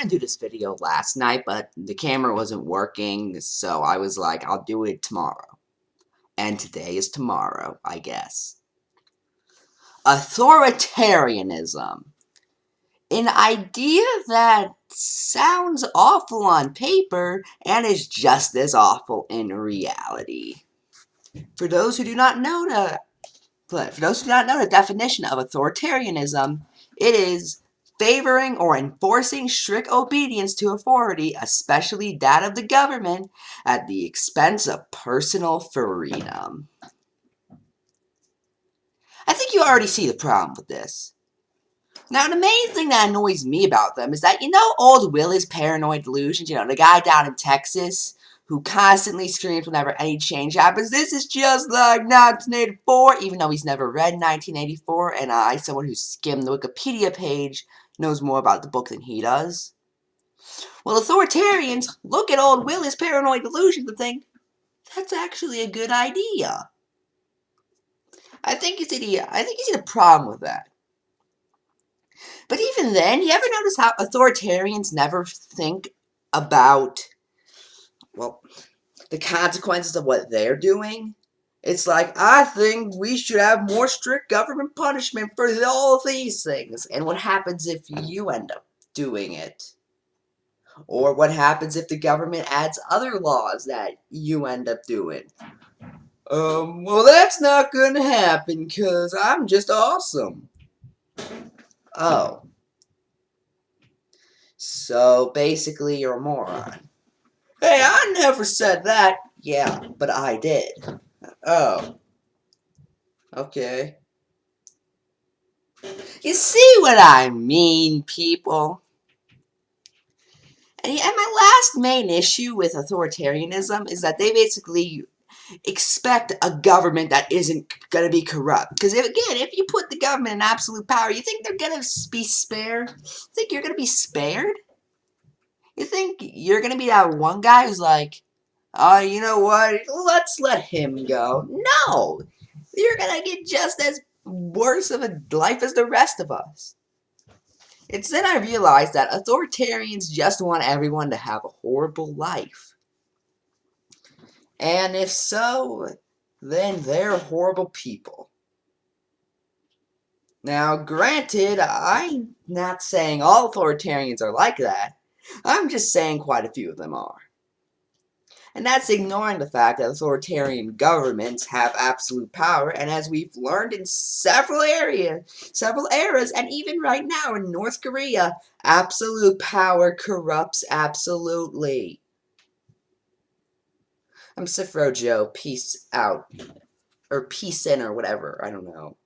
gonna do this video last night, but the camera wasn't working, so I was like, I'll do it tomorrow. And today is tomorrow, I guess. Authoritarianism. An idea that sounds awful on paper and is just as awful in reality. For those who do not know the definition of authoritarianism, it is favoring or enforcing strict obedience to authority, especially that of the government, at the expense of personal freedom. I think you already see the problem with this. Now, the main thing that annoys me about them is that, old Will's paranoid delusions, the guy down in Texas who constantly screams whenever any change happens, this is just like 1984, even though he's never read 1984, and I, someone who skimmed the Wikipedia page, knows more about the book than he does. Well, authoritarians look at old Will's paranoid delusions and think, that's actually a good idea. I think you see the problem with that. But even then, you ever notice how authoritarians never think about, the consequences of what they're doing? It's like, I think we should have more strict government punishment for all these things. And what happens if you end up doing it? Or what happens if the government adds other laws that you end up doing? Well, that's not gonna happen, because I'm just awesome. Oh. So, basically, you're a moron. Hey, I never said that. Yeah, but I did. Oh. Okay. You see what I mean, people? And my last main issue with authoritarianism is that they basically expect a government that isn't going to be corrupt. Because, if you put the government in absolute power, you think they're going to be spared? You think you're going to be spared? You think you're going to be that one guy who's like, oh, you know what, let's let him go? No! You're going to get just as worse of a life as the rest of us. It's then I realized that authoritarians just want everyone to have a horrible life. And if so, then they're horrible people. Now, granted, I'm not saying all authoritarians are like that. I'm just saying quite a few of them are. And that's ignoring the fact that authoritarian governments have absolute power, and as we've learned in several eras, and even right now in North Korea, absolute power corrupts absolutely. I'm Cifro Joe, peace out. Or peace in, or whatever, I don't know.